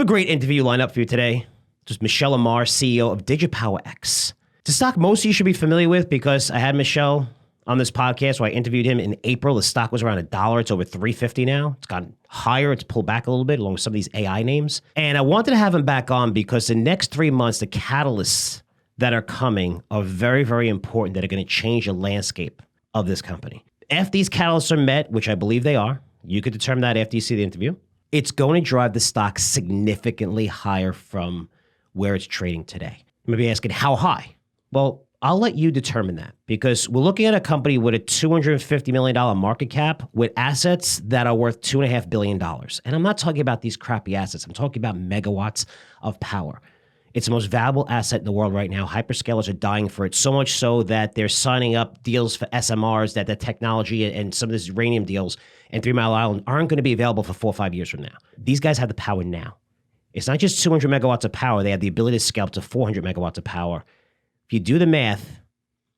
have a great interview lined up for you today. Just Michel Amar, CEO of DigiPower X. It's a stock most of you should be familiar with because I had Michel on this podcast where I interviewed him in April. The stock was around $1. It's over $3.50 now. It's gotten higher. It's pulled back a little bit along with some of these AI names. And I wanted to have him back on because the next 3 months, the catalysts that are coming are very, very important that are going to change the landscape of this company. If these catalysts are met, which I believe they are, you could determine that after you see the interview, it's going to drive the stock significantly higher from where it's trading today. You may be asking, how high? Well, I'll let you determine that because we're looking at a company with a $250 million market cap with assets that are worth $2.5 billion. And I'm not talking about these crappy assets. I'm talking about megawatts of power. It's the most valuable asset in the world right now. Hyperscalers are dying for it, so much so that they're signing up deals for SMRs, that the technology and some of these uranium deals and 3 Mile Island aren't going to be available for 4 or 5 years from now. These guys have the power now. It's not just 200 megawatts of power. They have the ability to scale up to 400 megawatts of power. If you do the math,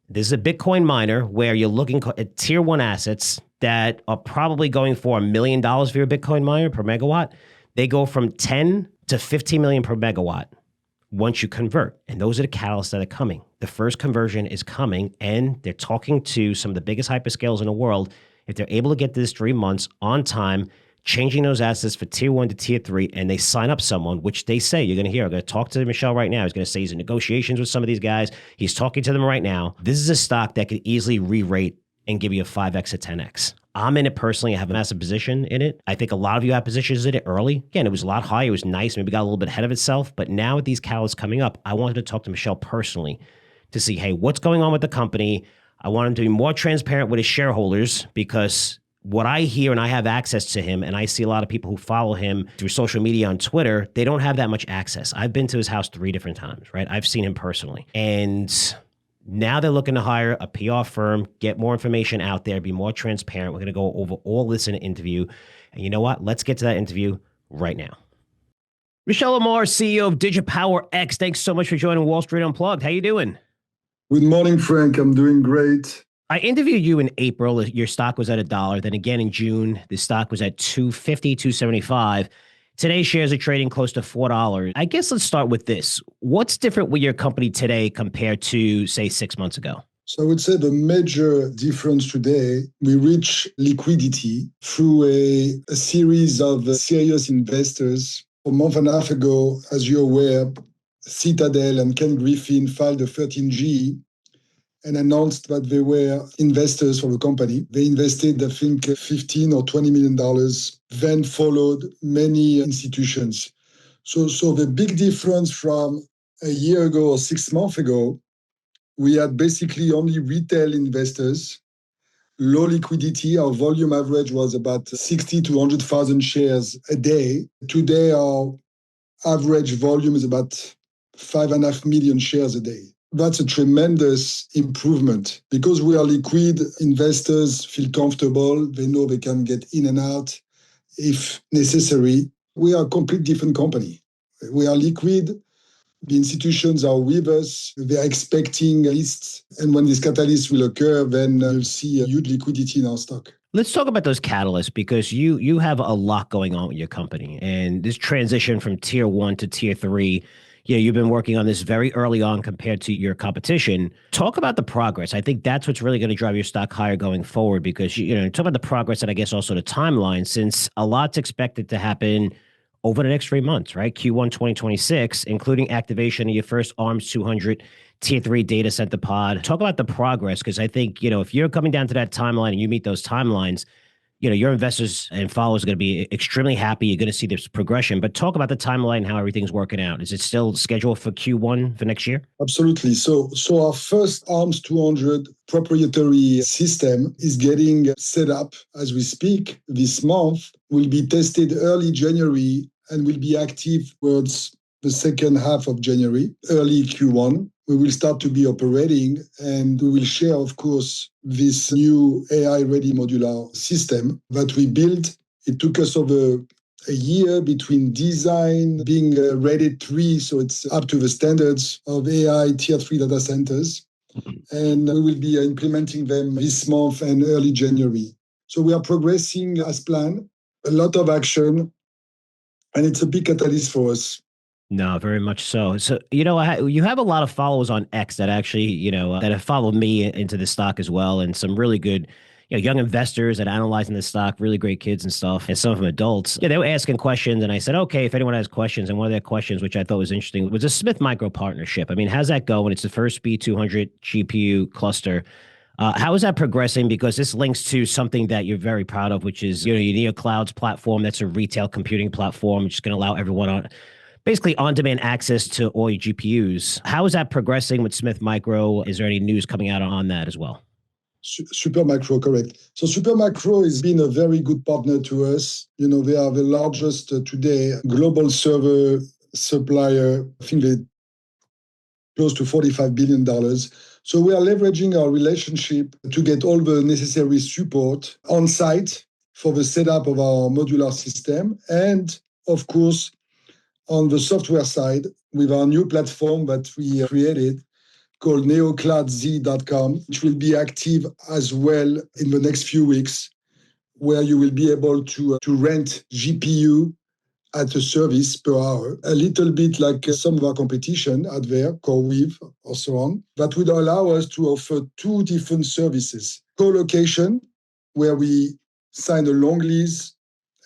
this is a Bitcoin miner where you're looking at tier one assets that are probably going for $1 million for your Bitcoin miner per megawatt. They go from 10 to 15 million per megawatt once you convert. And those are the catalysts that are coming. The first conversion is coming, and they're talking to some of the biggest hyperscalers in the world. If they're able to get this 3 months on time, changing those assets for tier 1 to tier 3, and they sign up someone, which they say, you're going to hear, I'm going to talk to Michel right now. He's going to say he's in negotiations with some of these guys. He's talking to them right now. This is a stock that could easily re-rate and give you a 5X to 10X. I'm in it personally. I have a massive position in it. I think a lot of you have positions in it early. Again, it was a lot higher. It was nice. Maybe got a little bit ahead of itself. But now with these catalysts coming up, I wanted to talk to Michel personally to see, hey, what's going on with the company? I want him to be more transparent with his shareholders because what I hear, and I have access to him, and I see a lot of people who follow him through social media on Twitter, they don't have that much access. I've been to his house 3 different times, right? I've seen him personally. And now they're looking to hire a PR firm, get more information out there, be more transparent. We're going to go over all this in an interview. And you know what? Let's get to that interview right now. Michel Amar, CEO of DigiPower X. Thanks so much for joining Wall Street Unplugged. How you doing? Good morning, Frank. I'm doing great. I interviewed you in April. Your stock was at $1. Then again in June, the stock was at $2.50, $2.75. Today's shares are trading close to $4. I guess let's start with this. What's different with your company today compared to, say, 6 months ago? So I would say the major difference today, we reach liquidity through a series of serious investors. A month and a half ago, as you're aware, Citadel and Ken Griffin filed a 13G and announced that they were investors for the company. They invested, I think, $15 or $20 million, then followed many institutions. So the big difference from a year ago or 6 months ago, we had basically only retail investors, low liquidity. Our volume average was about 60 to 100,000 shares a day. Today, our average volume is about 5.5 million shares a day. That's a tremendous improvement because we are liquid. Investors feel comfortable. They know they can get in and out if necessary. We are a complete different company. We are liquid. The institutions are with us. They're expecting lists. And when this catalyst will occur, then you'll see a huge liquidity in our stock. Let's talk about those catalysts because you have a lot going on with your company. And this transition from tier 1 to tier 3, you've been working on this very early on compared to your competition. Talk about the progress. I think that's what's really going to drive your stock higher going forward because, talk about the progress and I guess also the timeline since a lot's expected to happen over the next 3 months, right? Q1 2026, including activation of your first ARMS 200 tier 3 data center pod. Talk about the progress because I think, if you're coming down to that timeline and you meet those timelines, your investors and followers are going to be extremely happy. You're going to see this progression, but talk about the timeline and how everything's working out. Is it still scheduled for Q1 for next year? Absolutely. So our first ARMS 200 proprietary system is getting set up as we speak this month. Will be tested early January and will be active towards the second half of January, early Q1. We will start to be operating and we will share, of course, this new AI-ready modular system that we built. It took us over a year between design, being rated 3, so it's up to the standards of AI tier 3 data centers. And we will be implementing them this month and early January. So we are progressing as planned. A lot of action. And it's a big catalyst for us. No, very much so. So, you have a lot of followers on X that actually, that have followed me into the stock as well, and some really good, young investors that are analyzing the stock, really great kids and stuff, and some of them adults. Yeah, they were asking questions, and I said, okay, if anyone has questions, and one of their questions, which I thought was interesting, was a Smith Micro partnership. I mean, how's that going? It's the first B200 GPU cluster. How is that progressing? Because this links to something that you're very proud of, which is your NeoClouds platform. That's a retail computing platform, which is going to allow everyone on basically on-demand access to all your GPUs. How is that progressing with Smith Micro? Is there any news coming out on that as well? Supermicro, correct. So Supermicro has been a very good partner to us. They are the largest today global server supplier. I think they're close to $45 billion. So we are leveraging our relationship to get all the necessary support on site for the setup of our modular system. And of course, on the software side, with our new platform that we created called neocloudzz.com, which will be active as well in the next few weeks, where you will be able to rent GPU at a service per hour, a little bit like some of our competition out there, CoreWeave or so on. That would allow us to offer two different services. Co-location, where we sign a long lease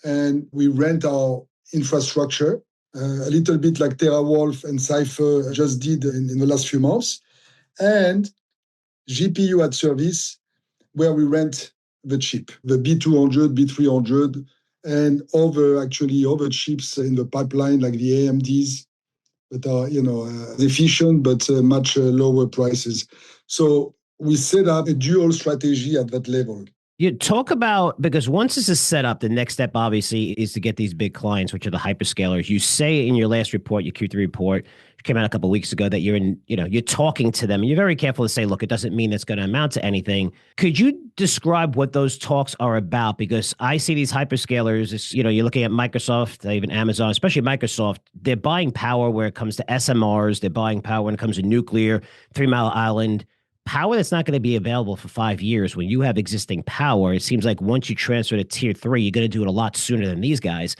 and we rent our infrastructure, a little bit like TeraWolf and Cypher just did in the last few months, and GPU at service, where we rent the chip, the B200, B300, and other chips in the pipeline, like the AMDs, that are efficient but much lower prices. So we set up a dual strategy at that level. You talk about, because once this is set up, the next step obviously is to get these big clients, which are the hyperscalers. You say in your last report, your Q3 report, which came out a couple of weeks ago, that you're talking to them, and you're very careful to say, look, it doesn't mean it's going to amount to anything. Could you describe what those talks are about? Because I see these hyperscalers, you're looking at Microsoft, even Amazon, especially Microsoft, they're buying power where it comes to SMRs, they're buying power when it comes to nuclear, 3 Mile Island. Power that's not going to be available for 5 years. When you have existing power, it seems like once you transfer to tier 3, you're going to do it a lot sooner than these guys.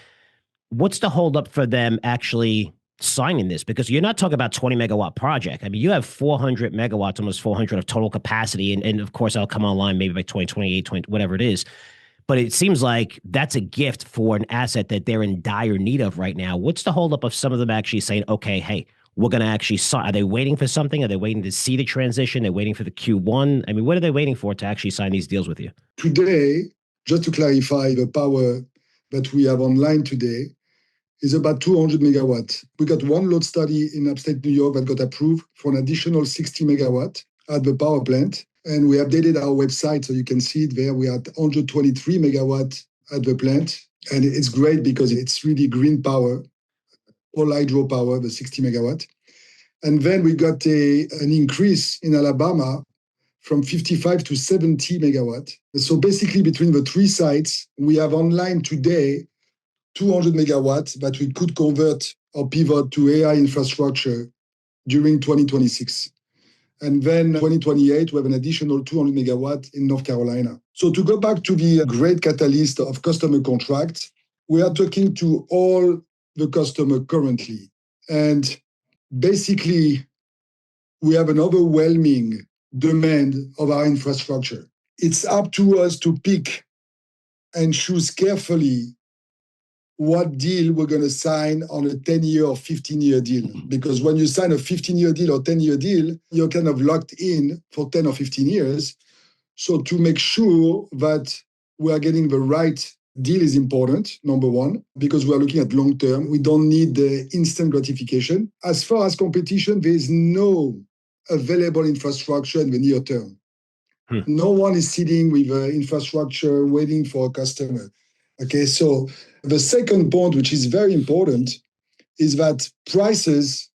What's the holdup for them actually signing this? Because you're not talking about 20 megawatt project. I mean, you have 400 megawatts, almost 400 of total capacity. And of course, I'll come online maybe by 2028, whatever it is. But it seems like that's a gift for an asset that they're in dire need of right now. What's the holdup of some of them actually saying, okay, hey, we're going to actually sign? Are they waiting for something? Are they waiting to see the transition? They're waiting for the Q1? I mean, what are they waiting for to actually sign these deals with you? Today, just to clarify, the power that we have online today is about 200 megawatts. We got one load study in upstate New York that got approved for an additional 60 megawatt at the power plant. And we updated our website so you can see it there. We are at 123 megawatt at the plant. And it's great because it's really green power, all hydropower, the 60 megawatt. And then we got an increase in Alabama from 55 to 70 megawatt. So basically between the three sites, we have online today 200 megawatts that we could convert or pivot to AI infrastructure during 2026. And then 2028, we have an additional 200 megawatt in North Carolina. So to go back to the great catalyst of customer contracts, we are talking to all the customer currently. And basically, we have an overwhelming demand of our infrastructure. It's up to us to pick and choose carefully what deal we're going to sign on a 10-year or 15-year deal. Because when you sign a 15-year deal or 10-year deal, you're kind of locked in for 10 or 15 years. So to make sure that we are getting the right deal is important, number one, because we are looking at long term. We don't need the instant gratification. As far as competition, there is no available infrastructure in the near term. No one is sitting with infrastructure waiting for a customer. Okay, so the second point, which is very important, is that prices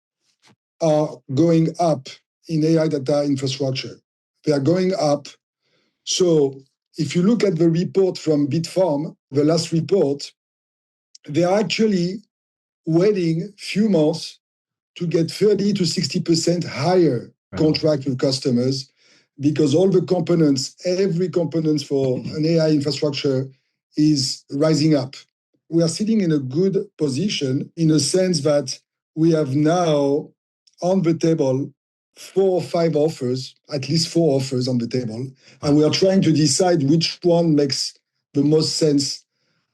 are going up in AI data infrastructure. They are going up. So if you look at the report from Bitfarm, the last report, they are actually waiting few months to get 30 to 60% higher contract with customers, because all the components, every component for an AI infrastructure is rising up. we are sitting in a good position in a sense that we have now on the table 4 or 5 offers, at least 4 offers on the table, and we are trying to decide which one makes the most sense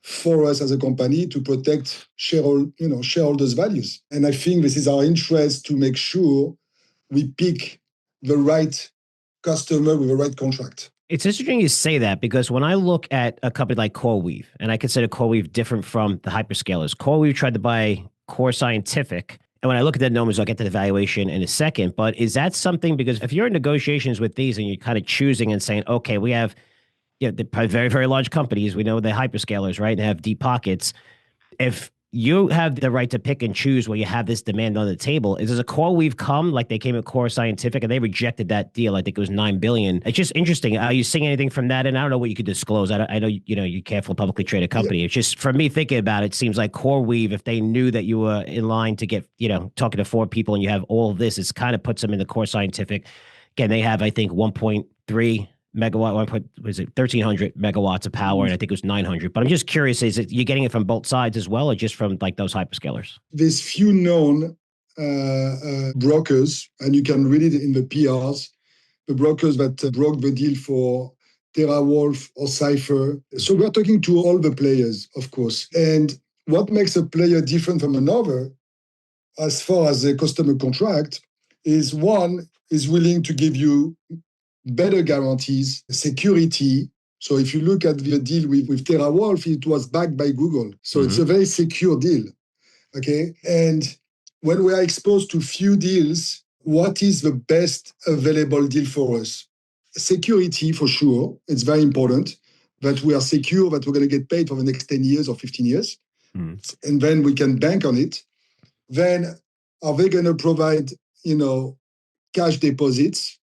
for us as a company to protect shareholders' values. And I think this is our interest to make sure we pick the right customer with the right contract. It's interesting you say that because when I look at a company like CoreWeave, and I consider CoreWeave different from the hyperscalers, CoreWeave tried to buy Core Scientific. And when I look at the numbers, I'll get to the valuation in a second. But is that something, because if you're in negotiations with these and you're kind of choosing and saying, okay, we have, they're probably very, very large companies. We know the hyperscalers, right? They have deep pockets. If you have the right to pick and choose where you have this demand on the table, does a CoreWeave come like they came at Core Scientific and they rejected that deal? I think it was $9 billion. It's just interesting. Are you seeing anything from that? And I don't know what you could disclose. I know you can't for a publicly traded company. Yeah. It's just, for me thinking about it, seems like CoreWeave, if they knew that you were in line to get, talking to 4 people and you have all of this, it kind of puts them in the Core Scientific. Again, they have, I think, 1.3 megawatt, 1,300 megawatts of power, and I think it was 900. But I'm just curious, is it you're getting it from both sides as well, or just from like those hyperscalers? There's few known brokers, and you can read it in the PRs, the brokers that broke the deal for TeraWulf or Cypher. So we're talking to all the players, of course. And what makes a player different from another, as far as a customer contract, is one is willing to give you better guarantees, security. So if you look at the deal with TeraWulf, it was backed by Google. So it's a very secure deal, okay? And when we are exposed to few deals, what is the best available deal for us? Security, for sure. It's very important that we are secure, that we're going to get paid for the next 10 years or 15 years. And then we can bank on it. Then are they going to provide, cash deposits?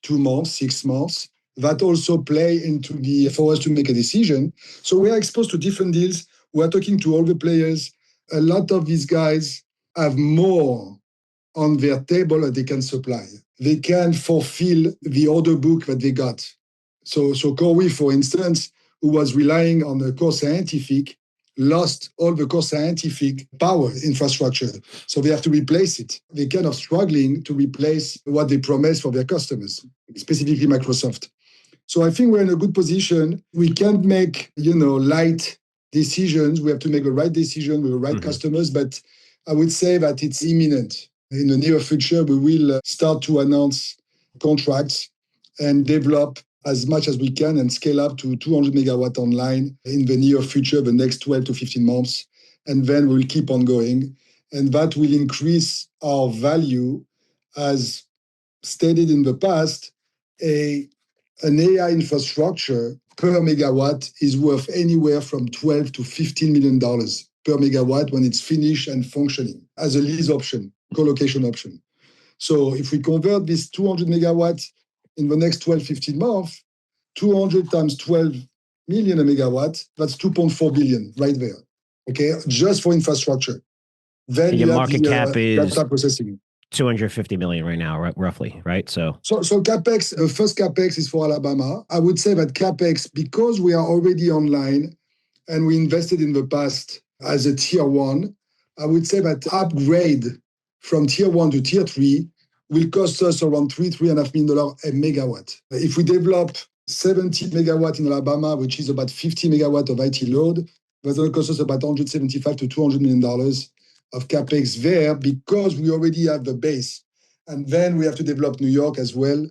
2 months, 6 months, that also play into for us to make a decision. So we are exposed to different deals. We're talking to all the players. A lot of these guys have more on their table that they can supply. They can fulfill the order book that they got. So CoreWeave, for instance, who was relying on the Core Scientific, lost all the Core Scientific power infrastructure. So they have to replace it. They're kind of struggling to replace what they promised for their customers, specifically Microsoft. So I think we're in a good position. We can't make, light decisions. We have to make the right decision with the right customers. But I would say that it's imminent. In the near future, we will start to announce contracts and develop as much as we can and scale up to 200 megawatt online in the near future, the next 12 to 15 months. And then we'll keep on going. And that will increase our value. As stated in the past, an AI infrastructure per megawatt is worth anywhere from $12 to $15 million per megawatt when it's finished and functioning as a lease option, co-location option. So if we convert this 200 megawatts in the next 12, 15 months, 200 times 12 million a megawatt, that's 2.4 billion right there, okay? Just for infrastructure. Then your market cap is data processing. 250 million right now, roughly, right? So CapEx, the first CapEx is for Alabama. I would say that CapEx, because we are already online and we invested in the past as a tier 1, I would say that upgrade from tier 1 to tier 3 will cost us around $3.5 million a megawatt. If we develop 70 megawatt in Alabama, which is about 50 megawatt of IT load, that's going to cost us about $175 to $200 million of CapEx there, because we already have the base. And then we have to develop New York as well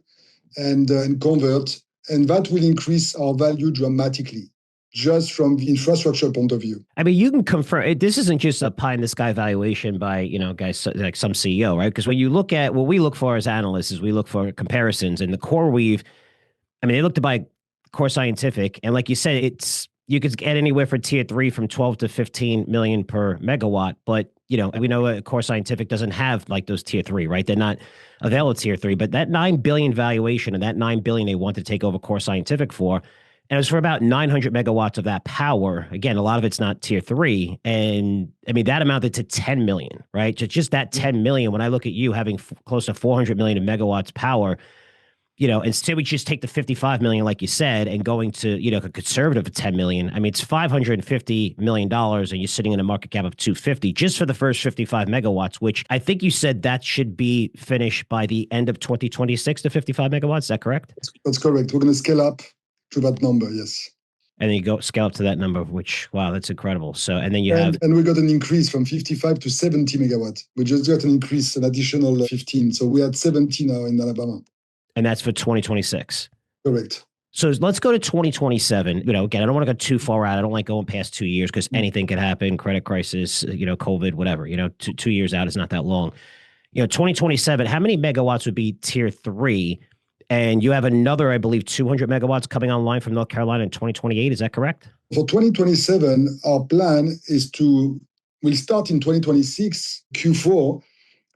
and convert. And that will increase our value dramatically, just from the infrastructure point of view. I mean, you can confirm this isn't just a pie in the sky valuation by, guys like some CEO, right? Because when you look at what we look for as analysts is we look for comparisons, and the CoreWeave, I mean, they look to buy Core Scientific, and like you said, you could get anywhere for tier 3 from 12 to 15 million per megawatt, but we know Core Scientific doesn't have like those tier 3, right? They're not available tier 3, but that $9 billion valuation and that $9 billion they want to take over Core Scientific for, and it was for about 900 megawatts of that power. Again, a lot of it's not tier 3. And I mean, that amounted to 10 million, right? Just that 10 million, when I look at you having close to 400 million of megawatts power, instead we just take the 55 million, like you said, and going to, a conservative of 10 million. I mean, it's $550 million and you're sitting in a market cap of 250 just for the first 55 megawatts, which I think you said that should be finished by the end of 2026 to 55 megawatts. Is that correct? That's correct. We're going to scale up to that number. Yes. And then you go scale up to that number, which, wow, that's incredible. So, and then and we got an increase from 55 to 70 megawatts. We just got an increase, an additional 15. So we had 70 now in Alabama. And that's for 2026. Correct. So let's go to 2027. Again, I don't want to go too far out. I don't like going past 2 years because anything could happen, credit crisis, COVID, whatever. 2 years out is not that long. 2027, how many megawatts would be tier 3? And you have another, I believe, 200 megawatts coming online from North Carolina in 2028. Is that correct? For 2027, our plan is we'll start in 2026, Q4,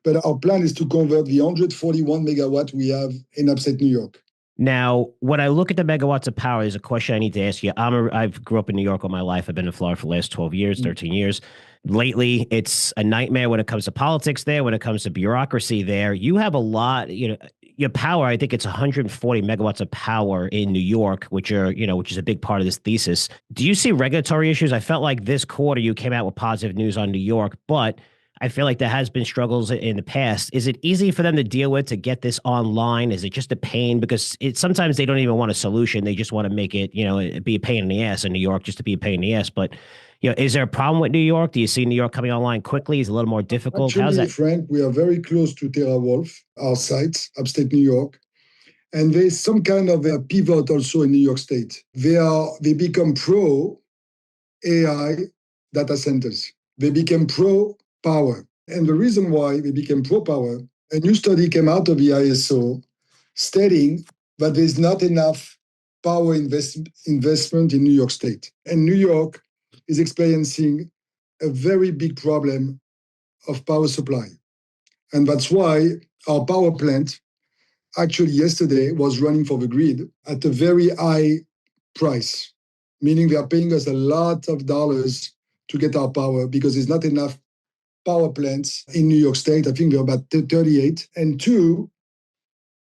but our plan is to convert the 141 megawatt we have in upstate New York. Now, when I look at the megawatts of power, there's a question I need to ask you. I've grew up in New York all my life. I've been in Florida for the last 12 years, 13 years. Lately, it's a nightmare when it comes to politics there, when it comes to bureaucracy there. You have a lot, your power, I think it's 140 megawatts of power in New York, which is a big part of this thesis. Do you see regulatory issues? I felt like this quarter you came out with positive news on New York, but I feel like there has been struggles in the past. Is it easy for them to deal with to get this online? Is it just a pain? Because sometimes they don't even want a solution. They just want to make it, be a pain in the ass in New York, just to be a pain in the ass. But, is there a problem with New York? Do you see New York coming online quickly? Is it a little more difficult? Actually, how's that? Frank, we are very close to TeraWolf, our site, upstate New York. And there's some kind of a pivot also in New York State. They become pro AI data centers. They became pro power. And the reason why they became pro power, a new study came out of the ISO stating that there's not enough power investment in New York State. And New York is experiencing a very big problem of power supply. And that's why our power plant actually yesterday was running for the grid at a very high price, meaning they are paying us a lot of dollars to get our power because there's not enough power plants in New York State. I think there are about 38. And 2,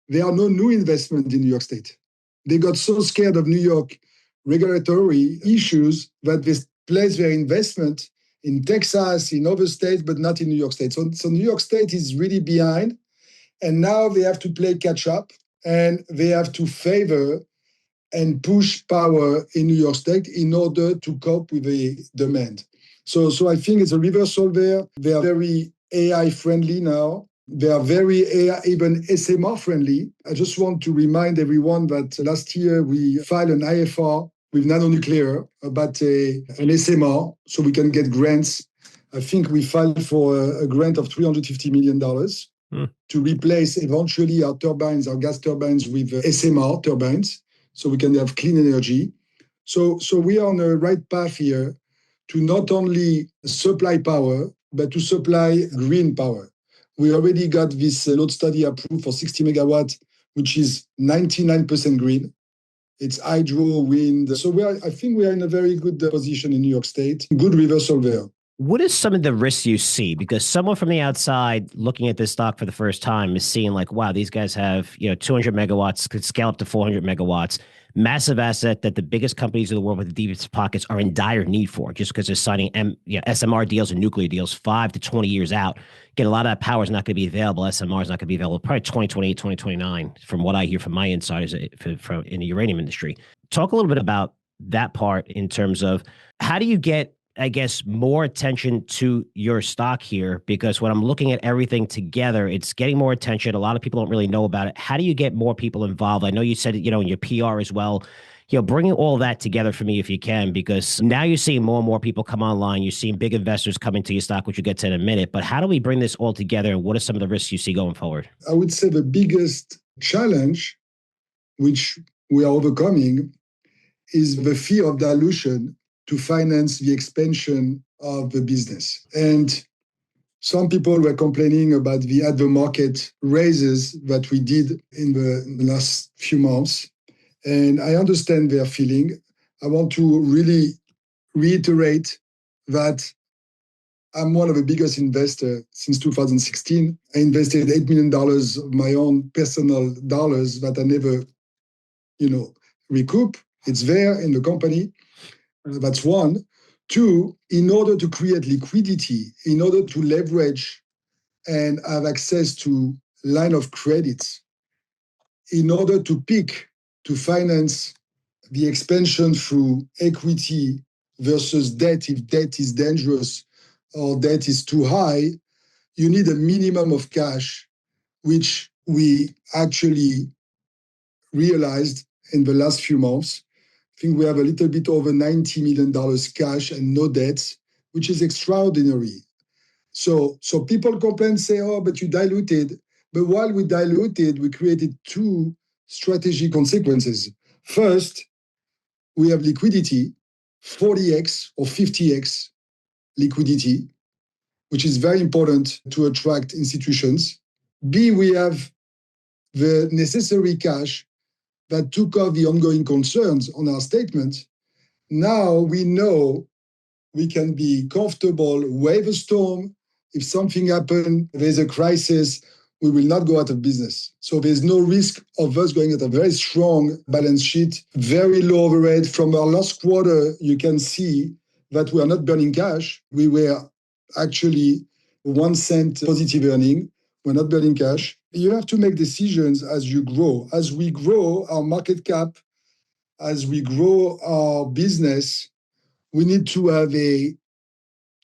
there are no new investment in New York State. They got so scared of New York regulatory issues that they place their investment in Texas, in other states, but not in New York State. So New York State is really behind. And now they have to play catch up and they have to favor and push power in New York State in order to cope with the demand. So I think it's a reversal there. They are very AI friendly now. They are very AI, even SMR friendly. I just want to remind everyone that last year we filed an IFR with Nanonuclear about an SMR so we can get grants. I think we filed for a grant of $350 million to replace eventually our turbines, our gas turbines with SMR turbines so we can have clean energy. So we are on the right path here to not only supply power, but to supply green power. We already got this load study approved for 60 megawatts, which is 99% green. It's hydro, wind. So I think we are in a very good position in New York State. Good reversal there. What is some of the risks you see? Because someone from the outside looking at this stock for the first time is seeing like, wow, these guys have 200 megawatts, could scale up to 400 megawatts. Massive asset that the biggest companies in the world with the deepest pockets are in dire need for, just because they're signing SMR deals and nuclear deals 5 to 20 years out. Again, a lot of that power is not going to be available. SMR is not going to be available probably 2028, 2029, from what I hear from my insiders from in the uranium industry. Talk a little bit about that part in terms of how do you get, I guess, more attention to your stock here? Because when I'm looking at everything together, it's getting more attention. A lot of people don't really know about it. How do you get more people involved? I know you said, in your PR as well, bringing all that together for me if you can, because now you're seeing more and more people come online. You're seeing big investors come into your stock, which we'll get to in a minute. But how do we bring this all together? And what are some of the risks you see going forward? I would say the biggest challenge, which we are overcoming, is the fear of dilution to finance the expansion of the business. And some people were complaining about the market raises that we did in the last few months. And I understand their feeling. I want to really reiterate that I'm one of the biggest investors since 2016. I invested $8 million of my own personal dollars that I never, recoup. It's there in the company. That's one. Two, in order to create liquidity, in order to leverage and have access to line of credits, in order to finance the expansion through equity versus debt, if debt is dangerous or debt is too high, you need a minimum of cash, which we actually realized in the last few months. I think we have a little bit over $90 million cash and no debts, which is extraordinary. So people complain, say, oh, but you diluted. But while we diluted, we created two strategic consequences. First, we have liquidity, 40x or 50x liquidity, which is very important to attract institutions. B, we have the necessary cash that took off the ongoing concerns on our statement. Now we know we can be comfortable, wave a storm. If something happens, there's a crisis, we will not go out of business. So there's no risk of us going at a very strong balance sheet, very low overhead. From our last quarter, you can see that we are not burning cash. We were actually 1 cent positive earning. We're not burning cash. You have to make decisions as you grow. As we grow our market cap, as we grow our business, we need to have a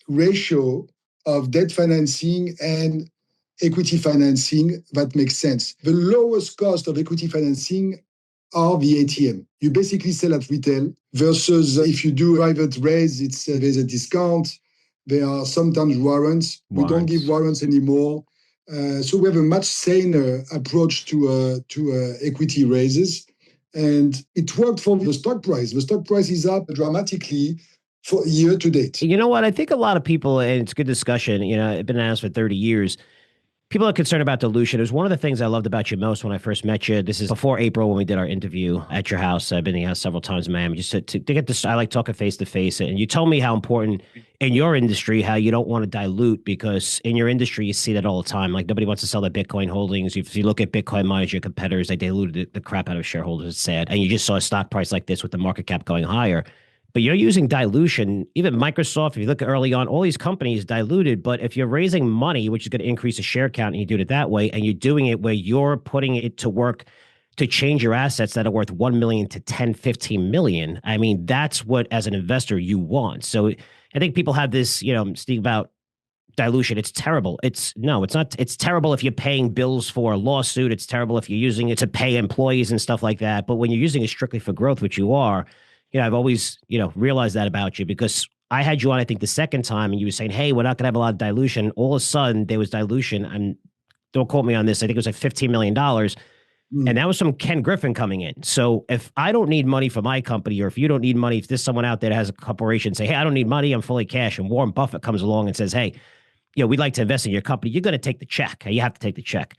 ratio of debt financing and equity financing that makes sense. The lowest cost of equity financing are the ATM. You basically sell at retail versus if you do private raise, there's a discount. There are sometimes warrants. We don't give warrants anymore. So we have a much saner approach to equity raises. And it worked for the stock price. The stock price is up dramatically for year to date. You know what? I think a lot of people, and it's a good discussion, I've been asked for 30 years. People are concerned about dilution. It was one of the things I loved about you most when I first met you. This is before April when we did our interview at your house. I've been in your house several times in Miami just to get this. I like talking face to face. And you told me how important in your industry, how you don't want to dilute, because in your industry, you see that all the time. Like nobody wants to sell their Bitcoin holdings. If you look at Bitcoin miners, your competitors, they diluted the crap out of shareholders. It's sad. And you just saw a stock price like this with the market cap going higher. But you're using dilution. Even Microsoft, if you look early on, all these companies diluted. But if you're raising money, which is going to increase the share count, and you do it that way, and you're doing it where you're putting it to work to change your assets that are worth 1 million to 10, 15 million. I mean, that's what, as an investor, you want. So I think people have this, Steve, about dilution. It's terrible. No, it's not. It's terrible if you're paying bills for a lawsuit. It's terrible if you're using it to pay employees and stuff like that. But when you're using it strictly for growth, which you are, I've always, realized that about you, because I had you on, I think, the second time, and you were saying, hey, we're not going to have a lot of dilution. All of a sudden, there was dilution. And don't quote me on this. I think it was like $15 million. And that was from Ken Griffin coming in. So if I don't need money for my company, or if you don't need money, if there's someone out there that has a corporation, say, hey, I don't need money, I'm fully cash, and Warren Buffett comes along and says, hey, we'd like to invest in your company, you're going to take the check. You have to take the check.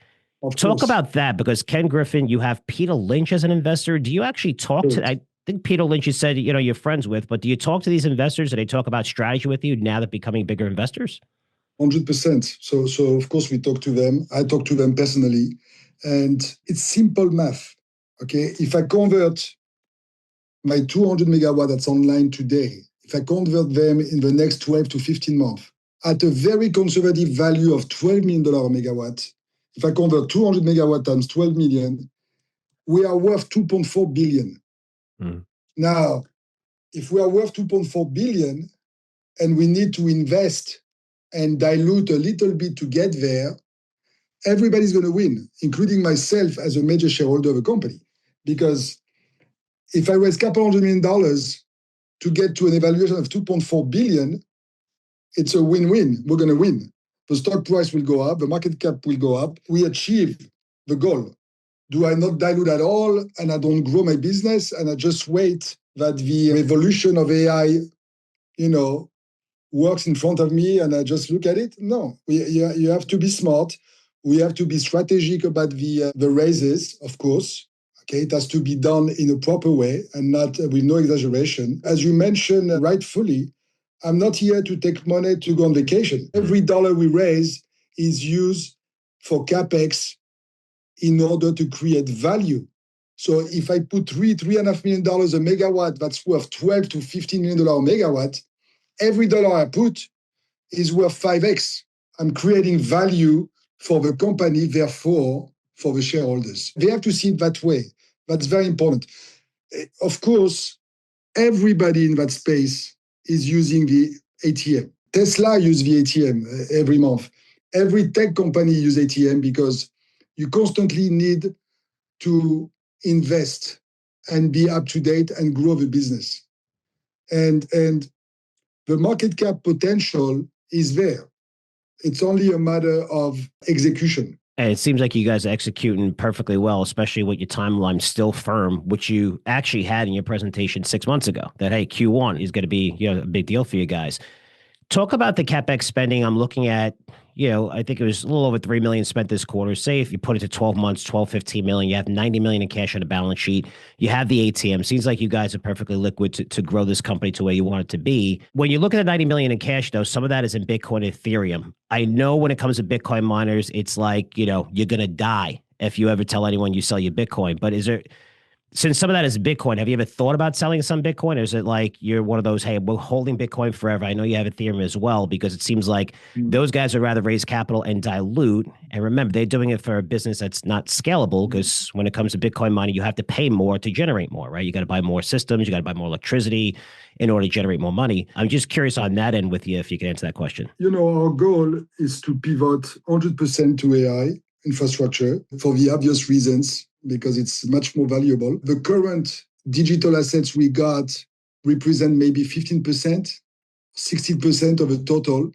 Talk about that, because Ken Griffin, you have Peter Lynch as an investor. Do you actually talk to, I think Peter Lynch, you said, you're friends with, but do you talk to these investors? Do they talk about strategy with you now that becoming bigger investors? 100%. So of course we talk to them. I talk to them personally, and it's simple math. Okay. If I convert my 200 megawatt that's online today, if I convert them in the next 12 to 15 months at a very conservative value of $12 million a megawatt, if I convert 200 megawatt times 12 million, we are worth 2.4 billion. Now, if we are worth 2.4 billion and we need to invest and dilute a little bit to get there, everybody's going to win, including myself as a major shareholder of a company. Because if I raise a couple $100 million to get to an evaluation of 2.4 billion, it's a win-win. We're going to win. The stock price will go up, the market cap will go up. We achieve the goal. Do I not dilute at all, and I don't grow my business, and I just wait that the evolution of AI, works in front of me and I just look at it? No, you have to be smart. We have to be strategic about the raises, of course. Okay, it has to be done in a proper way and not with no exaggeration. As you mentioned rightfully, I'm not here to take money to go on vacation. Every dollar we raise is used for CapEx in order to create value. So if I put $3.5 million a megawatt, that's worth $12 to $15 million a megawatt, every dollar I put is worth 5x. I'm creating value for the company, therefore, for the shareholders. They have to see it that way. That's very important. Of course, everybody in that space is using the ATM. Tesla uses the ATM every month. Every tech company uses ATM because you constantly need to invest and be up to date and grow the business. And the market cap potential is there. It's only a matter of execution. And it seems like you guys are executing perfectly well, especially with your timeline still firm, which you actually had in your presentation 6 months ago, that, hey, Q1 is going to be, a big deal for you guys. Talk about the CapEx spending. I'm looking at, I think it was a little over $3 million spent this quarter. Say if you put it to 12 months, 12, 15 million, you have $90 million in cash on the balance sheet. You have the ATM. Seems like you guys are perfectly liquid to grow this company to where you want it to be. When you look at the 90 million in cash, though, some of that is in Bitcoin and Ethereum. I know when it comes to Bitcoin miners, it's like, you're going to die if you ever tell anyone you sell your Bitcoin. But since some of that is Bitcoin, have you ever thought about selling some Bitcoin? Or is it like you're one of those, hey, we're holding Bitcoin forever? I know you have Ethereum as well, because it seems like those guys would rather raise capital and dilute. And remember, they're doing it for a business that's not scalable, because when it comes to Bitcoin mining, you have to pay more to generate more, right? You got to buy more systems, you got to buy more electricity in order to generate more money. I'm just curious on that end with you, if you could answer that question. Our goal is to pivot 100% to AI infrastructure for the obvious reasons, because it's much more valuable. The current digital assets we got represent maybe 15%, 60% of the total.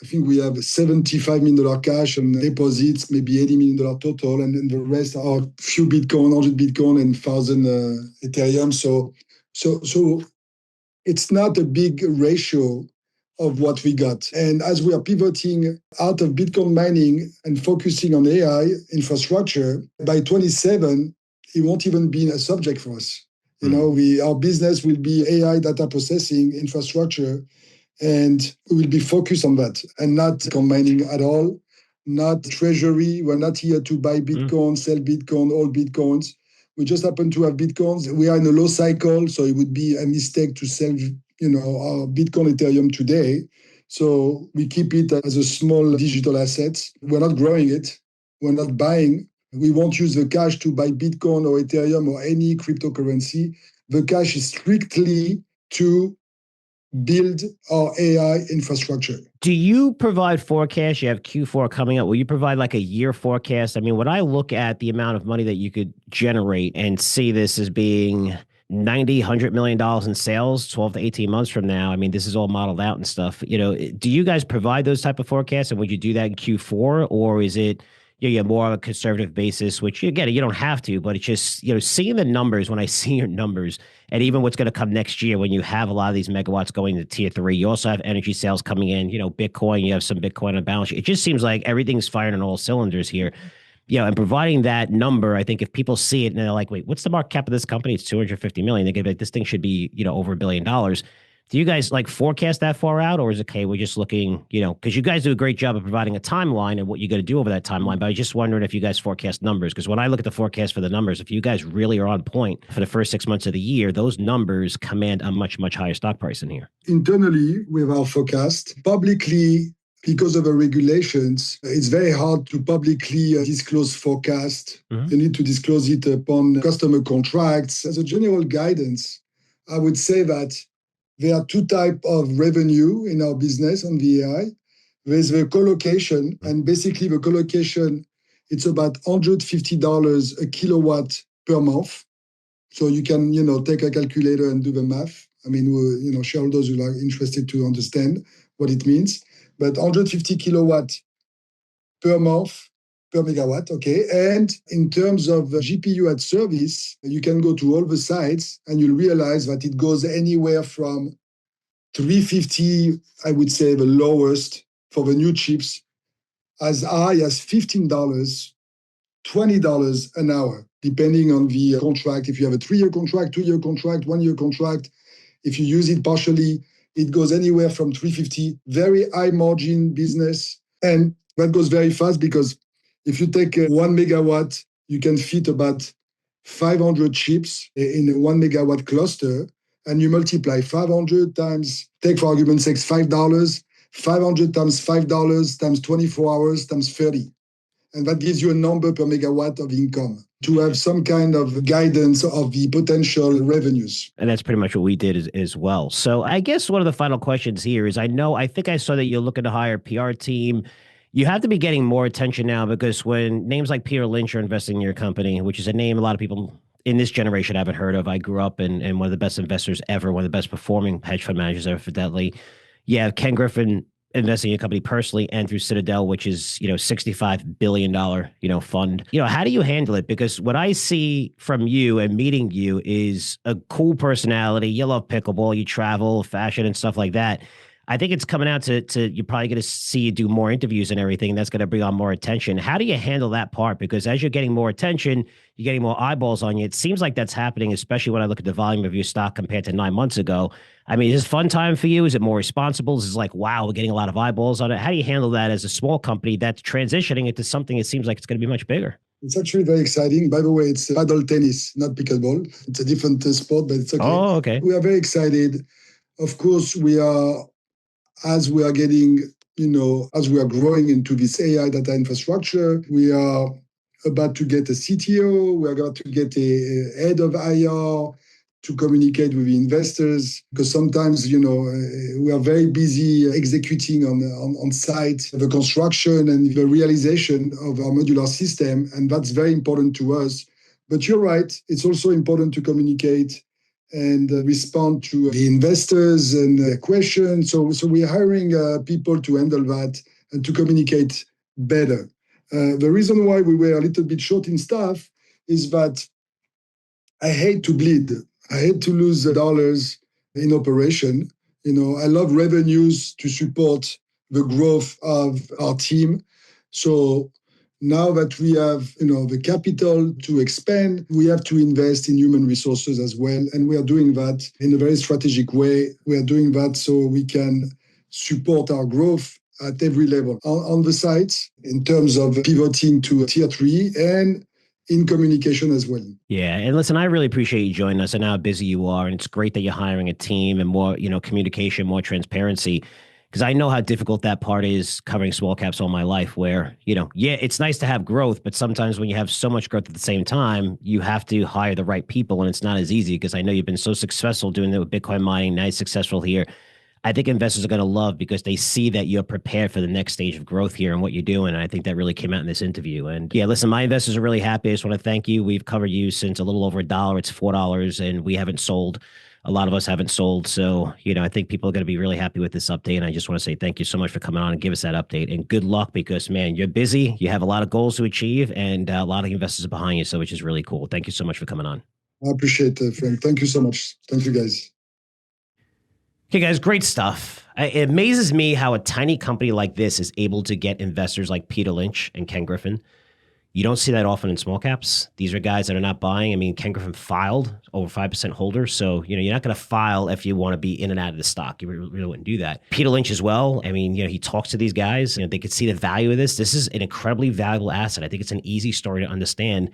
I think we have $75 million cash and deposits, maybe $80 million total, and then the rest are few Bitcoin, 100 Bitcoin, and 1,000 Ethereum. So it's not a big ratio of what we got. And as we are pivoting out of Bitcoin mining and focusing on AI infrastructure, by 27, it won't even be a subject for us. Our business will be AI data processing infrastructure, and we will be focused on that and not Bitcoin mining at all, not treasury. We're not here to buy Bitcoin, sell Bitcoin, all Bitcoins. We just happen to have Bitcoins. We are in a low cycle, so it would be a mistake to sell our Bitcoin Ethereum today. So we keep it as a small digital asset. We're not growing it. We're not buying. We won't use the cash to buy Bitcoin or Ethereum or any cryptocurrency. The cash is strictly to build our AI infrastructure. Do you provide forecasts? You have Q4 coming up. Will you provide like a year forecast? I mean, when I look at the amount of money that you could generate and see this as being $100 million in sales 12 to 18 months from now, I mean, this is all modeled out and stuff. Do you guys provide those type of forecasts, and would you do that in Q4, or is it more on a conservative basis, which again, you don't have to, but it's just, seeing the numbers, when I see your numbers, and even what's going to come next year when you have a lot of these megawatts going to tier 3, you also have energy sales coming in, Bitcoin, you have some Bitcoin on the balance sheet. It just seems like everything's firing on all cylinders here. And providing that number, I think if people see it and they're like, wait, what's the market cap of this company? It's 250 million. They're going to be like, this thing should be, over $1 billion. Do you guys forecast that far out, or is it okay? We're just looking, because you guys do a great job of providing a timeline and what you're going to do over that timeline. But I was just wondering if you guys forecast numbers, because when I look at the forecast for the numbers, if you guys really are on point for the first 6 months of the year, those numbers command a much, much higher stock price in here. Internally, with our forecast, publicly, because of the regulations, it's very hard to publicly disclose forecast. You need to disclose it upon customer contracts. As a general guidance, I would say that there are two types of revenue in our business on the AI. There's the co-location, and basically the co-location, it's about $150 a kilowatt per month. So you can, take a calculator and do the math. I mean, shareholders who are interested to understand what it means. But 150 kilowatt per month, per megawatt, okay? And in terms of GPU at service, you can go to all the sites and you'll realize that it goes anywhere from $350, I would say the lowest for the new chips, as high as $15, $20 an hour, depending on the contract. If you have a 3-year contract, 2-year contract, 1-year contract, if you use it partially, It goes anywhere from 350, very high margin business. And that goes very fast because if you take 1 megawatt, you can fit about 500 chips in a 1 megawatt cluster, and you multiply 500 times, take for argument's sake, $5, 500 times $5 times 24 hours times 30. And that gives you a number per megawatt of income to have some kind of guidance of the potential revenues. And that's pretty much what we did as well. So I guess one of the final questions here is, I think I saw that you're looking to hire a PR team. You have to be getting more attention now because when names like Peter Lynch are investing in your company, which is a name a lot of people in this generation haven't heard of. I grew up in one of the best investors ever, one of the best performing hedge fund managers ever, Fidelity. You have Ken Griffin investing in a company personally and through Citadel, which is, $65 billion, fund. How do you handle it? Because what I see from you and meeting you is a cool personality. You love pickleball, you travel, fashion and stuff like that. I think it's coming out to you're probably going to see you do more interviews and everything. That's going to bring on more attention. How do you handle that part? Because as you're getting more attention, you're getting more eyeballs on you. It seems like that's happening, especially when I look at the volume of your stock compared to 9 months ago. I mean, is this fun time for you? Is it more responsible? Is it like, wow, we're getting a lot of eyeballs on it? How do you handle that as a small company that's transitioning into something that seems like it's going to be much bigger? It's actually very exciting. By the way, it's paddle tennis, not pickleball. It's a different sport, but it's okay. Oh, okay. We are very excited. Of course, as we are getting, as we are growing into this AI data infrastructure, we are about to get a CTO, we are about to get a head of IR to communicate with the investors, because sometimes, we are very busy executing on site the construction and the realization of our modular system, and that's very important to us. But you're right, it's also important to communicate and respond to the investors and questions. So we're hiring people to handle that and to communicate better. The reason why we were a little bit short in staff is that I hate to bleed. I hate to lose dollars in operation. I love revenues to support the growth of our team. So now that we have, the capital to expand, we have to invest in human resources as well. And we are doing that in a very strategic way. We are doing that so we can support our growth at every level on the sites in terms of pivoting to tier 3 and in communication as well. Yeah. And listen, I really appreciate you joining us. I know how busy you are. And it's great that you're hiring a team and more, communication, more transparency. Because I know how difficult that part is covering small caps all my life where, it's nice to have growth, but sometimes when you have so much growth at the same time, you have to hire the right people. And it's not as easy because I know you've been so successful doing that with Bitcoin mining. Now you're successful here. I think investors are going to love because they see that you're prepared for the next stage of growth here and what you're doing. And I think that really came out in this interview. And yeah, listen, my investors are really happy. I just want to thank you. We've covered you since a little over $1. It's $4 and we haven't sold. A lot of us haven't sold. So, I think people are going to be really happy with this update. And I just want to say thank you so much for coming on and give us that update. And good luck because, man, you're busy. You have a lot of goals to achieve and a lot of investors are behind you. So, which is really cool. Thank you so much for coming on. I appreciate it, Frank. Thank you so much. Thank you, guys. Okay, guys, great stuff. It amazes me how a tiny company like this is able to get investors like Peter Lynch and Ken Griffin. You don't see that often in small caps. These are guys that are not buying. I mean, Ken Griffin filed over 5% holder. So, you're not going to file if you want to be in and out of the stock. You really wouldn't do that. Peter Lynch as well. I mean, he talks to these guys. They could see the value of this. This is an incredibly valuable asset. I think it's an easy story to understand.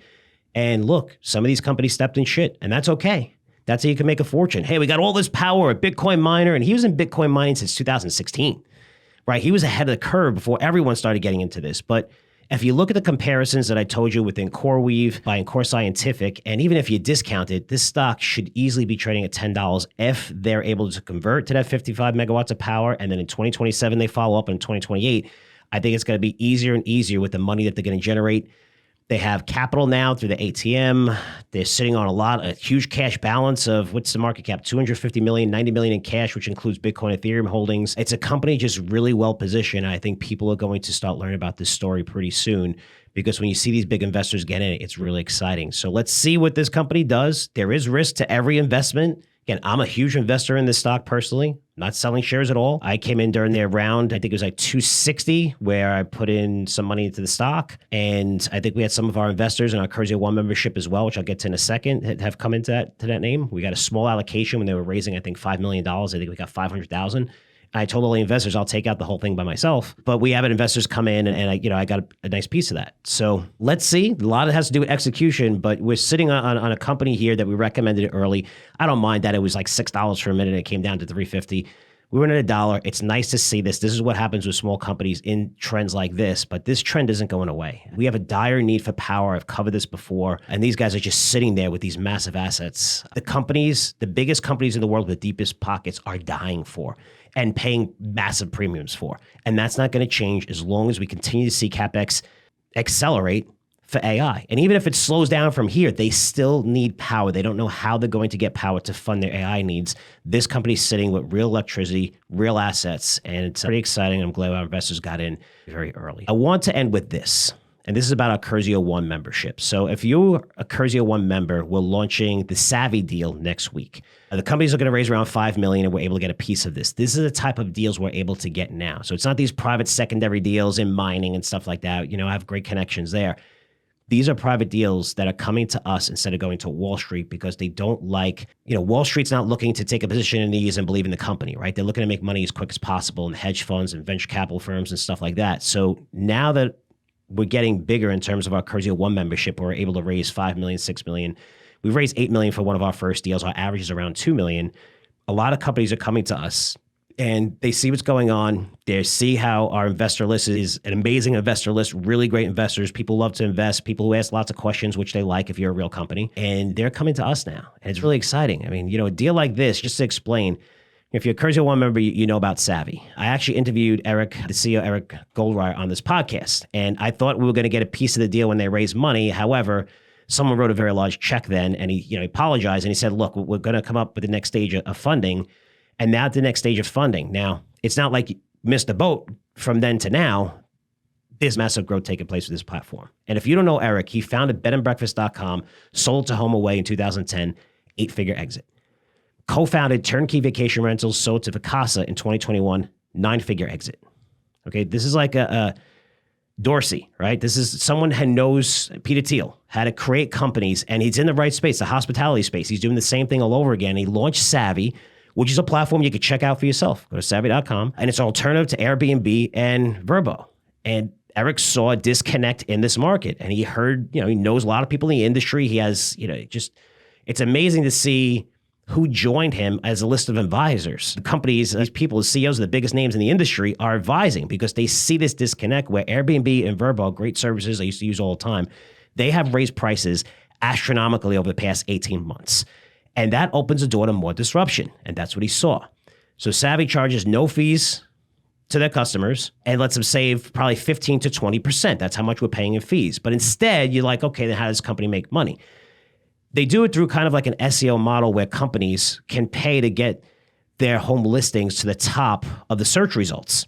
And look, some of these companies stepped in shit, and that's okay. That's how you can make a fortune. Hey, we got all this power, a Bitcoin miner, and he was in Bitcoin mining since 2016, right? He was ahead of the curve before everyone started getting into this. But if you look at the comparisons that I told you within CoreWeave, by Core Scientific, and even if you discount it, this stock should easily be trading at $10 if they're able to convert to that 55 megawatts of power. And then in 2027, they follow up in 2028. I think it's going to be easier and easier with the money that they're going to generate. They have capital now through the ATM. They're sitting on a huge cash balance of, what's the market cap? 250 million, 90 million in cash, which includes Bitcoin, Ethereum holdings. It's a company just really well positioned. I think people are going to start learning about this story pretty soon because when you see these big investors get in it, it's really exciting. So let's see what this company does. There is risk to every investment. Again, I'm a huge investor in this stock personally, not selling shares at all. I came in during their round, I think it was like 260, where I put in some money into the stock. And I think we had some of our investors in our Curzio One membership as well, which I'll get to in a second, that have come into that name. We got a small allocation when they were raising, I think, $5 million. I think we got 500,000. I told all the investors I'll take out the whole thing by myself, but we have investors come in and I got a nice piece of that. So let's see. A lot of it has to do with execution, but we're sitting on a company here that we recommended it early. I don't mind that it was like $6 for a minute and it came down to $3.50. We went at $1. It's nice to see this. This is what happens with small companies in trends like this, but this trend isn't going away. We have a dire need for power. I've covered this before, and these guys are just sitting there with these massive assets. The companies, the biggest companies in the world with the deepest pockets are dying for and paying massive premiums for. And that's not going to change as long as we continue to see CapEx accelerate for AI. And even if it slows down from here, they still need power. They don't know how they're going to get power to fund their AI needs. This company's sitting with real electricity, real assets, and it's pretty exciting. I'm glad our investors got in very early. I want to end with this. And this is about our Curzio One membership. So if you're a Curzio One member, we're launching the Savvy deal next week. The companies are going to raise around $5 million, and we're able to get a piece of this. This is the type of deals we're able to get now. So it's not these private secondary deals in mining and stuff like that. I have great connections there. These are private deals that are coming to us instead of going to Wall Street because they don't like, Wall Street's not looking to take a position in these and believe in the company, right? They're looking to make money as quick as possible in hedge funds and venture capital firms and stuff like that. So now that we're getting bigger in terms of our Curzio One membership, we're able to raise $5 million, $6 million. We've raised $8 million for one of our first deals. Our average is around $2 million. A lot of companies are coming to us and they see what's going on. They see how our investor list is an amazing investor list, really great investors. People love to invest, people who ask lots of questions, which they like if you're a real company. And they're coming to us now. And it's really exciting. I mean, a deal like this, just to explain, if you're a Curzio One member, you know about Savvy. I actually interviewed Eric, the CEO, Eric Goldreyer, on this podcast. And I thought we were going to get a piece of the deal when they raised money. However, someone wrote a very large check then, and he apologized. And he said, look, we're going to come up with the next stage of funding. And now at the next stage of funding. Now, it's not like you missed the boat from then to now. There's massive growth taking place with this platform. And if you don't know Eric, he founded bedandbreakfast.com, sold to HomeAway in 2010, 8-figure exit. Co-founded Turnkey Vacation Rentals, sold to Vacasa in 2021, 9-figure exit. Okay, this is like a Dorsey, right? This is someone who knows Peter Thiel, how to create companies, and he's in the right space, the hospitality space. He's doing the same thing all over again. He launched Savvy, which is a platform you could check out for yourself. Go to savvy.com, and it's an alternative to Airbnb and Vrbo. And Eric saw a disconnect in this market, and he heard, he knows a lot of people in the industry. He has, it's amazing to see who joined him as a list of advisors. The companies, these people, the CEOs of the biggest names in the industry are advising because they see this disconnect where Airbnb and Vrbo, great services I used to use all the time, they have raised prices astronomically over the past 18 months. And that opens the door to more disruption. And that's what he saw. So Savvy charges no fees to their customers and lets them save probably 15 to 20%. That's how much we're paying in fees. But instead, you're like, okay, then how does this company make money? They do it through kind of like an SEO model where companies can pay to get their home listings to the top of the search results.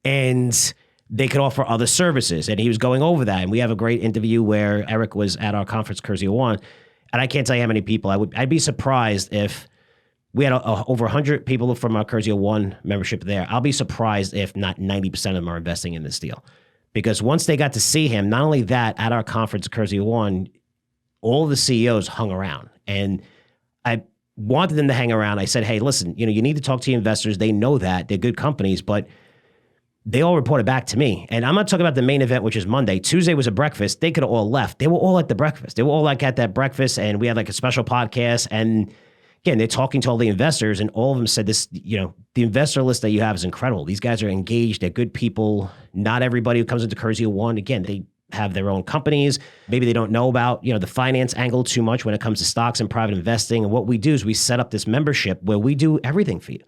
And they could offer other services. And he was going over that. And we have a great interview where Eric was at our conference, Curzio One. And I can't tell you how many people. I'd be surprised if we had over 100 people from our Curzio One membership there. I'll be surprised if not 90% of them are investing in this deal. Because once they got to see him, not only that, at our conference, Curzio One, all the CEOs hung around. And I wanted them to hang around. I said, hey, listen, you need to talk to your investors. They know that. They're good companies, but they all reported back to me. And I'm not talking about the main event, which is Monday. Tuesday was a breakfast. They could have all left. They were all at the breakfast. They were all like at that breakfast, and we had like a special podcast. And again, they're talking to all the investors, and all of them said this, the investor list that you have is incredible. These guys are engaged. They're good people. Not everybody who comes into Curzio One, again, they have their own companies. Maybe they don't know about, the finance angle too much when it comes to stocks and private investing. And what we do is we set up this membership where we do everything for you,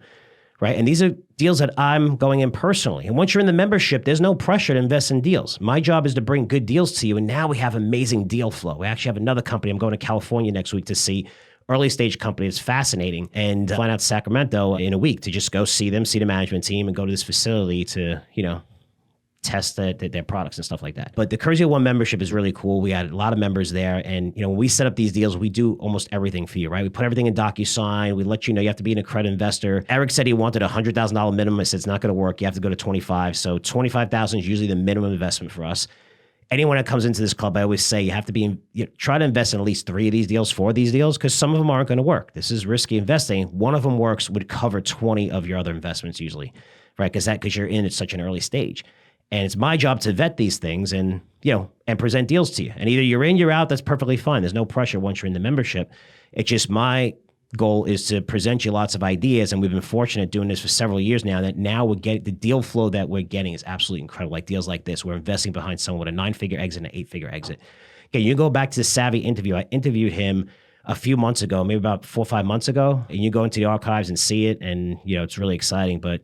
right? And these are deals that I'm going in personally. And once you're in the membership, there's no pressure to invest in deals. My job is to bring good deals to you. And now we have amazing deal flow. We actually have another company. I'm going to California next week to see early stage company. It's fascinating. And flying out to Sacramento in a week to just go see them, see the management team, and go to this facility to, test their products and stuff like that. But the Curzio One membership is really cool. We had a lot of members there. And, when we set up these deals, we do almost everything for you, right? We put everything in DocuSign. We let you know you have to be an accredited investor. Eric said he wanted a $100,000 minimum. I said, it's not going to work. You have to go to 25. So 25,000 is usually the minimum investment for us. Anyone that comes into this club, I always say you have to be try to invest in at least 3 of these deals, 4 of these deals, because some of them aren't going to work. This is risky investing. One of them works would cover 20 of your other investments usually, right? Because you're in at such an early stage. And it's my job to vet these things and, and present deals to you. And either you're in, you're out, that's perfectly fine. There's no pressure once you're in the membership. It's just my goal is to present you lots of ideas. And we've been fortunate doing this for several years now that now we're getting the deal flow that we're getting is absolutely incredible. Like deals like this, we're investing behind someone with a 9-figure exit and an 8-figure exit. Okay, you go back to the Savvy interview. I interviewed him a few months ago, maybe about 4 or 5 months ago. And you go into the archives and see it. And, it's really exciting. But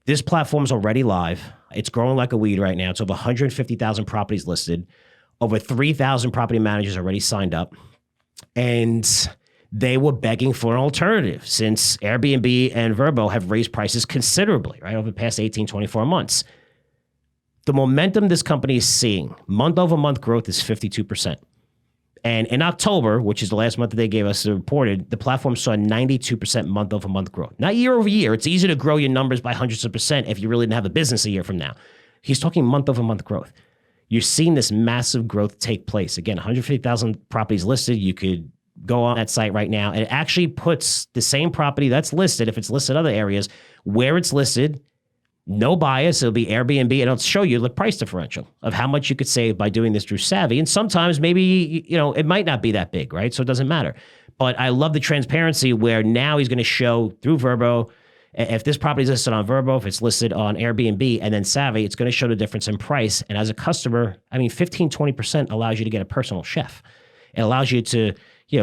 this platform is already live. It's growing like a weed right now. It's over 150,000 properties listed. Over 3,000 property managers already signed up. And they were begging for an alternative since Airbnb and Vrbo have raised prices considerably, right, over the past 18, 24 months. The momentum this company is seeing, month-over-month growth is 52%. And in October, which is the last month that they gave us reported, the platform saw 92% month-over-month growth. Not year-over-year. It's easy to grow your numbers by hundreds of percent if you really didn't have a business a year from now. He's talking month-over-month growth. You're seeing this massive growth take place. Again, 150,000 properties listed. You could go on that site right now, and it actually puts the same property that's listed, if it's listed in other areas, where it's listed, no bias. It'll be Airbnb, and it'll show you the price differential of how much you could save by doing this through Savvy. And sometimes maybe, it might not be that big, right? So it doesn't matter. But I love the transparency where now he's going to show through Vrbo, if this property is listed on Vrbo, if it's listed on Airbnb and then Savvy, it's going to show the difference in price. And as a customer, 15, 20% allows you to get a personal chef. It allows you to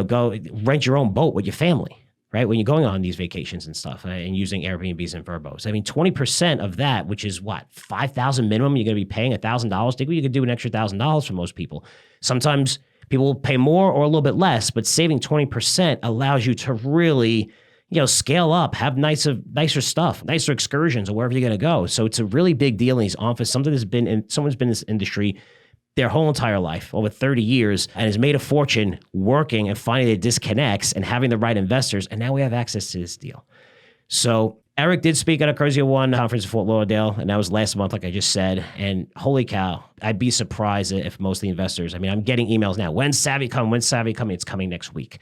go rent your own boat with your family, right? When you're going on these vacations and stuff and using Airbnbs and Vrbos. 20% of that, which is what, $5,000 minimum, you're going to be paying $1,000. Think you could do an extra $1,000 for most people. Sometimes people will pay more or a little bit less, but saving 20% allows you to really, scale up, have nicer stuff, nicer excursions or wherever you're going to go. So it's a really big deal in these office. Someone's been in this industry their whole entire life, over 30 years, and has made a fortune working and finding the disconnects and having the right investors. And now we have access to this deal. So Eric did speak at a Curzio One conference in Fort Lauderdale, and that was last month, like I just said. And holy cow, I'd be surprised if most of the investors, I'm getting emails now. When's Savvy coming? When's Savvy coming? It's coming next week.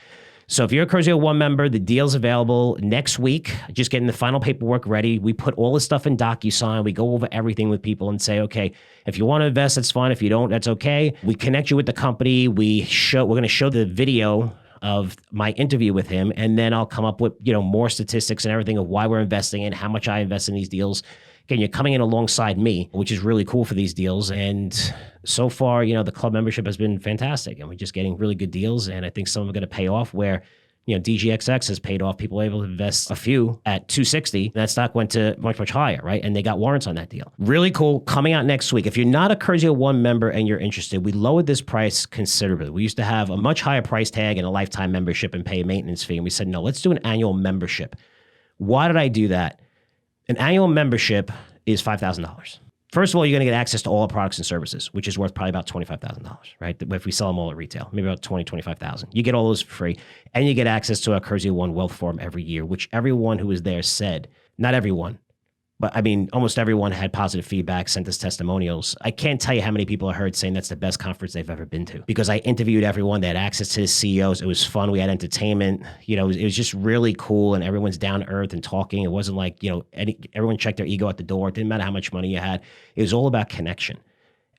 So if you're a Curzio One member, the deal's available next week. Just getting the final paperwork ready. We put all this stuff in DocuSign. We go over everything with people and say, okay, if you want to invest, that's fine. If you don't, that's okay. We connect you with the company. We're going to show the video of my interview with him, and then I'll come up with more statistics and everything of why we're investing in, how much I invest in these deals. Again, you're coming in alongside me, which is really cool for these deals. And so far, the club membership has been fantastic, and we're just getting really good deals. And I think some of them are going to pay off where, DGXX has paid off. People were able to invest a few at 260. That stock went to much, much higher, right? And they got warrants on that deal. Really cool. Coming out next week. If you're not a Curzio One member and you're interested, we lowered this price considerably. We used to have a much higher price tag and a lifetime membership and pay a maintenance fee. And we said, no, let's do an annual membership. Why did I do that? An annual membership is $5,000. First of all, you're going to get access to all our products and services, which is worth probably about $25,000, right? If we sell them all at retail, maybe about $25,000. You get all those for free, and you get access to our Curzio One Wealth Forum every year, which everyone who was there said, not everyone, but almost everyone had positive feedback, sent us testimonials. I can't tell you how many people I heard saying that's the best conference they've ever been to, because I interviewed everyone. They had access to the CEOs. It was fun. We had entertainment. It was just really cool, and everyone's down to earth and talking. It wasn't like, everyone checked their ego at the door. It didn't matter how much money you had. It was all about connection.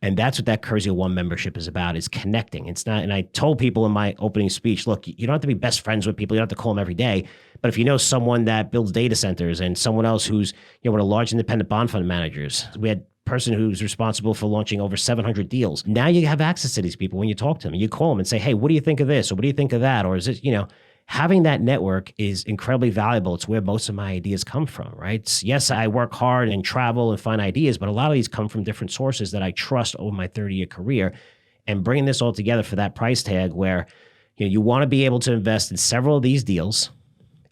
And that's what that Curzio One membership is about, is connecting. It's not, and I told people in my opening speech, look, you don't have to be best friends with people. You don't have to call them every day. But if you know someone that builds data centers and someone else who's, one of the large independent bond fund managers, we had a person who's responsible for launching over 700 deals. Now you have access to these people when you talk to them. You call them and say, hey, what do you think of this? Or what do you think of that? Or is it, having that network is incredibly valuable. It's where most of my ideas come from, right? Yes, I work hard and travel and find ideas, but a lot of these come from different sources that I trust over my 30-year career. And bringing this all together for that price tag where you want to be able to invest in several of these deals.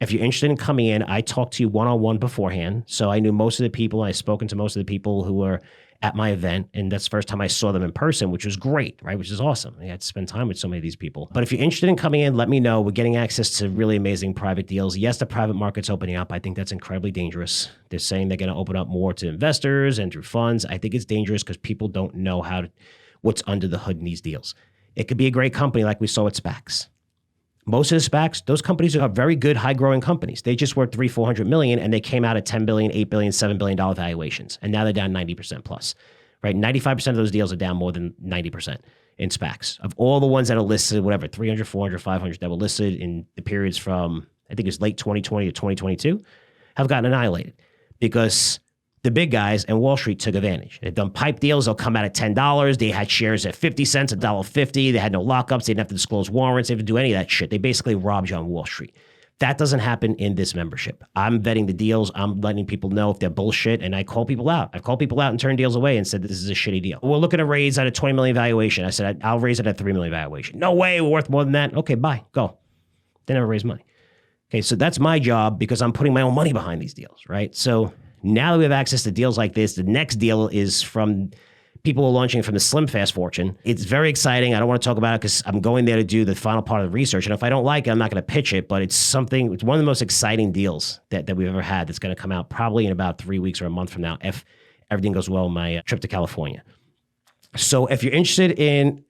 If you're interested in coming in, I talked to you one-on-one beforehand. So I knew most of the people. I've spoken to most of the people who were at my event. And that's the first time I saw them in person, which was great, right? Which is awesome. I got to spend time with so many of these people. But if you're interested in coming in, let me know. We're getting access to really amazing private deals. Yes, the private market's opening up. I think that's incredibly dangerous. They're saying they're going to open up more to investors and through funds. I think it's dangerous because people don't know what's under the hood in these deals. It could be a great company like we saw with SPACs. Most of the SPACs, those companies are very good, high-growing companies. They just worth $300-400 million, and they came out at $10 billion, $8 billion, $7 billion valuations, and now they're down 90% plus, right? 95% of those deals are down more than 90% in SPACs. Of all the ones that are listed, whatever, 300, 400, 500 that were listed in the periods from, I think it was late 2020 to 2022, have gotten annihilated because the big guys and Wall Street took advantage. They've done pipe deals. They'll come out at $10. They had shares at 50 cents, $1.50. They had no lockups. They didn't have to disclose warrants. They didn't do any of that shit. They basically robbed you on Wall Street. That doesn't happen in this membership. I'm vetting the deals. I'm letting people know if they're bullshit, and I call people out. I've called people out and turned deals away and said, this is a shitty deal. We're looking to raise at a $20 million valuation. I said, I'll raise it at $3 million valuation. No way, we're worth more than that. Okay, bye, go. They never raise money. Okay, so that's my job because I'm putting my own money behind these deals, right? So now that we have access to deals like this, the next deal is from people who are launching from the Slim Fast fortune. It's very exciting. I don't want to talk about it because I'm going there to do the final part of the research. And if I don't like it, I'm not going to pitch it, but it's one of the most exciting deals that we've ever had that's going to come out probably in about 3 weeks or a month from now if everything goes well on my trip to California. So if you're interested in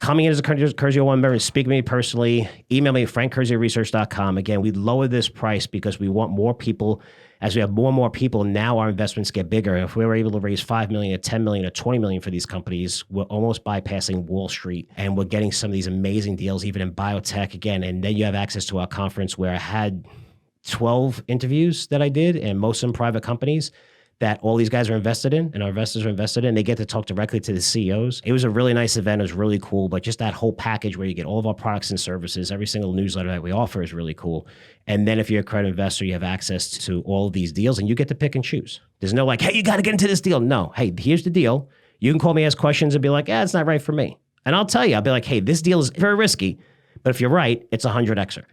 coming in as a Curzio One member, speak to me personally, email me at frankcurzioresearch.com. Again, we lower this price because we want more people. As we have more and more people, now our investments get bigger. If we were able to raise $5 million, or $10 million, or $20 million for these companies, we're almost bypassing Wall Street, and we're getting some of these amazing deals, even in biotech again. And then you have access to our conference where I had 12 interviews that I did, and most of them private companies that all these guys are invested in and our investors are invested in. They get to talk directly to the CEOs. It was a really nice event. It was really cool, but just that whole package where you get all of our products and services, every single newsletter that we offer is really cool. And then if you're a credit investor, you have access to all of these deals and you get to pick and choose. There's no like, hey, you got to get into this deal. No, hey, here's the deal. You can call me, ask questions and be like, it's not right for me. And I'll tell you, I'll be like, hey, this deal is very risky, but if you're right, it's 100Xer.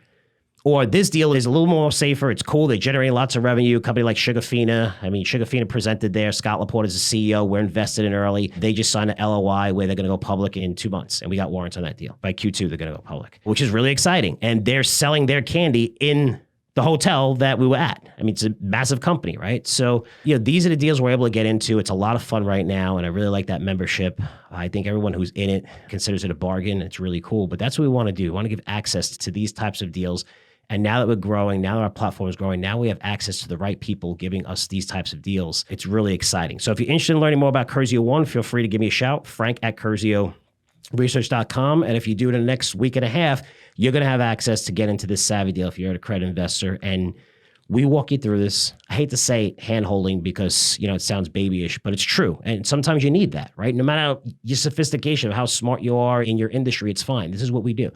Or this deal is a little more safer. It's cool. They're generating lots of revenue. A company like Sugarfina. I mean, Sugarfina presented there. Scott Laporte is the CEO. We're invested in early. They just signed an LOI where they're going to go public in 2 months. And we got warrants on that deal. By Q2, they're going to go public, which is really exciting. And they're selling their candy in the hotel that we were at. I mean, it's a massive company, right? So, these are the deals we're able to get into. It's a lot of fun right now. And I really like that membership. I think everyone who's in it considers it a bargain. It's really cool. But that's what we want to do. We want to give access to these types of deals. And now that we're growing, now that our platform is growing, now we have access to the right people giving us these types of deals. It's really exciting. So if you're interested in learning more about Curzio One, feel free to give me a shout, frank@curzioresearch.com. And if you do it in the next week and a half, you're going to have access to get into this savvy deal if you're a credit investor. And we walk you through this. I hate to say hand-holding because, it sounds babyish, but it's true. And sometimes you need that, right? No matter your sophistication of how smart you are in your industry, it's fine. This is what we do.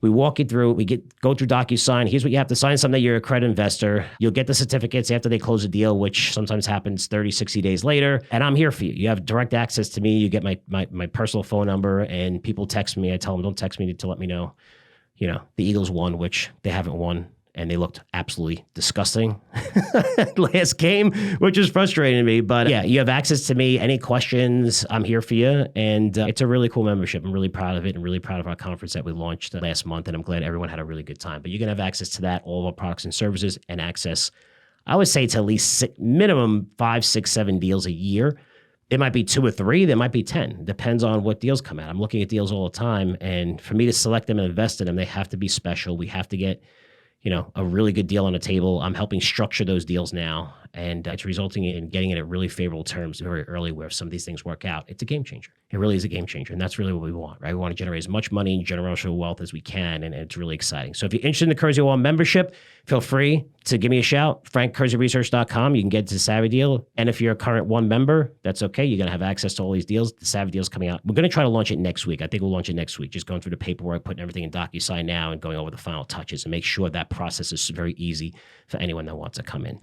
We walk you through, go through DocuSign. Here's what you have to sign something that you're a credit investor. You'll get the certificates after they close a deal, which sometimes happens 30, 60 days later. And I'm here for you. You have direct access to me. You get my personal phone number, and people text me. I tell them, don't text me to let me know, the Eagles won, which they haven't won. And they looked absolutely disgusting last game, which is frustrating to me. But yeah, you have access to me. Any questions, I'm here for you. And it's a really cool membership. I'm really proud of it and really proud of our conference that we launched last month. And I'm glad everyone had a really good time. But you're going to have access to that, all of our products and services, and access, I would say, to at least minimum 5, 6, 7 deals a year. It might be 2 or 3. There might be 10. Depends on what deals come out. I'm looking at deals all the time. And for me to select them and invest in them, they have to be special. We have to get a really good deal on the table. I'm helping structure those deals now, and it's resulting in getting it at really favorable terms very early where some of these things work out. It's a game changer. It really is a game changer, and that's really what we want, right? We want to generate as much money and generational wealth as we can, and it's really exciting. So if you're interested in the Curzio One membership, feel free to give me a shout, frankcurzioresearch.com. You can get to the Savvy deal, and if you're a current One member, that's okay. You're going to have access to all these deals. The Savvy deal's coming out. We're going to try to launch it next week. I think we'll launch it next week, just going through the paperwork, putting everything in DocuSign now, and going over the final touches and make sure that process is very easy for anyone that wants to come in.